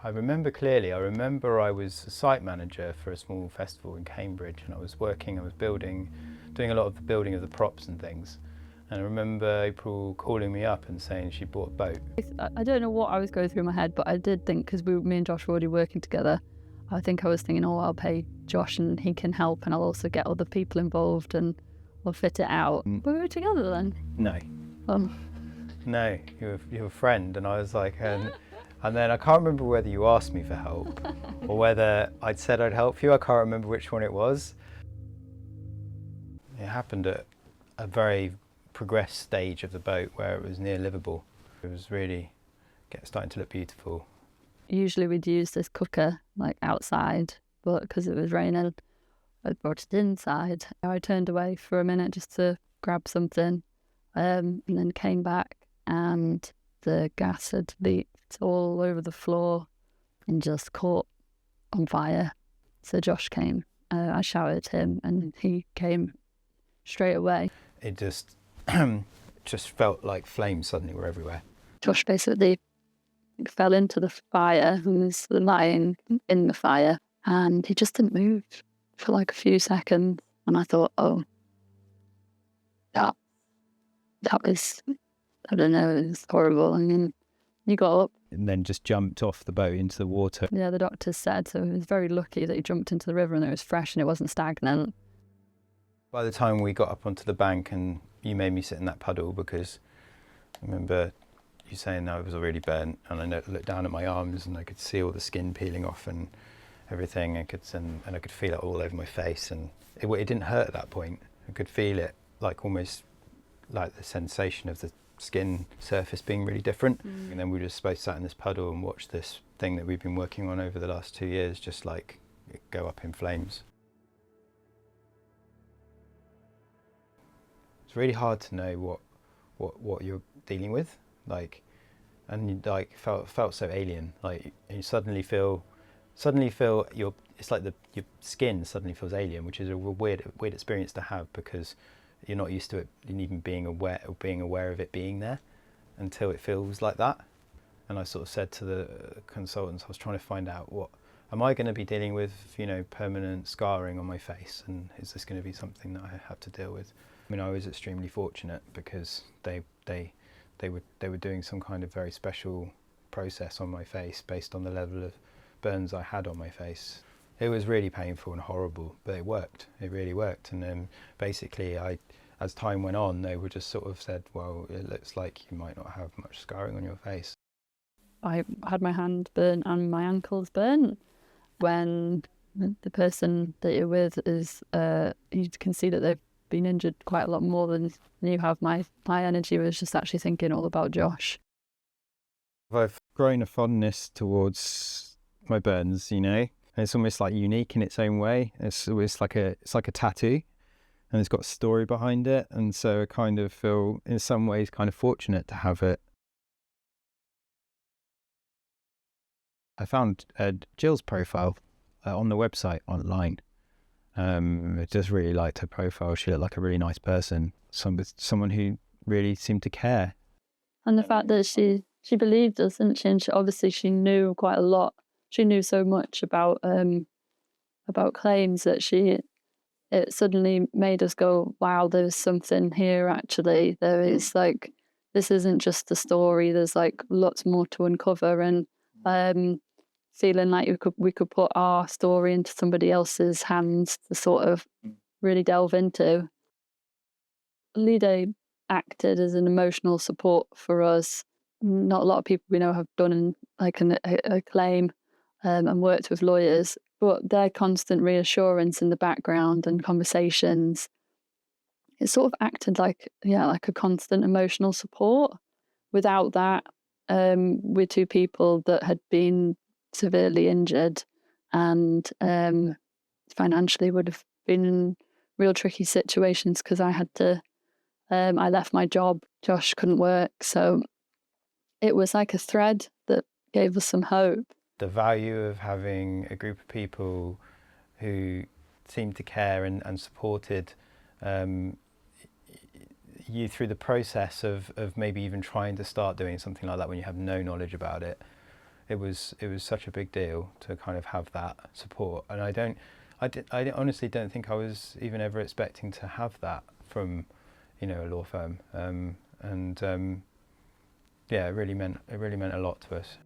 I remember clearly. I remember I was a site manager for a small festival in Cambridge, and I was building, doing a lot of the building of the props and things. And I remember April calling me up and saying she bought a boat. I don't know what I was going through my head, but I did think, because me and Josh were already working together, I think I was thinking, oh, I'll pay Josh and he can help, and I'll also get other people involved and we'll fit it out. But we were together then? No. No, you're a friend. And I was like, and then I can't remember whether you asked me for help or whether I'd said I'd help you. I can't remember which one it was. It happened at a very progressed stage of the boat where it was near livable. It was really starting to look beautiful. Usually we'd use this cooker like outside, but because it was raining, I brought it inside. I turned away for a minute just to grab something, and then came back and the gas had leaked all over the floor and just caught on fire. So Josh came. I shouted at him and he came straight away. It just felt like flames suddenly were everywhere. Josh basically fell into the fire and was lying in the fire, and he just didn't move for like a few seconds. And I thought, oh, that was, I don't know, it was horrible. I mean, he got up. And then just jumped off the boat into the water. Yeah, the doctors said, so he was very lucky that he jumped into the river and it was fresh and it wasn't stagnant. By the time we got up onto the bank and you made me sit in that puddle, because I remember you saying that I was already burnt, and I looked down at my arms and I could see all the skin peeling off and everything. I could feel it all over my face, and it didn't hurt at that point. I could feel it, like almost like the sensation of the skin surface being really different. And then we were just both sat in this puddle and watched this thing that we've been working on over the last 2 years just like go up in flames. It's really hard to know what you're dealing with, like, and you like felt so alien. Like you suddenly feel it's like your skin suddenly feels alien, which is a weird experience to have, because you're not used to it even being aware of it being there until it feels like that. And I sort of said to the consultants, I was trying to find out, what am I going to be dealing with, permanent scarring on my face, and is this going to be something that I have to deal with? I mean, I was extremely fortunate because they were doing some kind of very special process on my face based on the level of burns I had on my face. It was really painful and horrible, but it worked. It really worked. And then basically, as time went on, they were just sort of said, well, it looks like you might not have much scarring on your face. I had my hand burnt and my ankles burnt. When the person that you're with is, you can see that they've been injured quite a lot more than you have. My energy was just actually thinking all about Josh. I've grown a fondness towards my burns, It's almost like unique in its own way. It's like a tattoo, and it's got a story behind it. And so I kind of feel, in some ways, kind of fortunate to have it. I found Jill's profile on the website online. I just really liked her profile. She looked like a really nice person, someone who really seemed to care. And the fact that she believed us, didn't she? And obviously she knew quite a lot. She knew so much about claims that it suddenly made us go, wow, there's something here actually. There is, like, this isn't just a story, there's like lots more to uncover, and feeling like we could put our story into somebody else's hands to sort of really delve into. Leigh acted as an emotional support for us. Not a lot of people we know have done a claim and worked with lawyers, but their constant reassurance in the background and conversations, it sort of acted like a constant emotional support. Without that, we're two people that had been severely injured and financially would have been in real tricky situations, because I left my job, Josh couldn't work, so it was like a thread that gave us some hope. The value of having a group of people who seemed to care and supported you through the process of maybe even trying to start doing something like that when you have no knowledge about it. it was such a big deal to kind of have that support. And I honestly don't think I was even ever expecting to have that from, you know, a law firm. Yeah, it really meant a lot to us.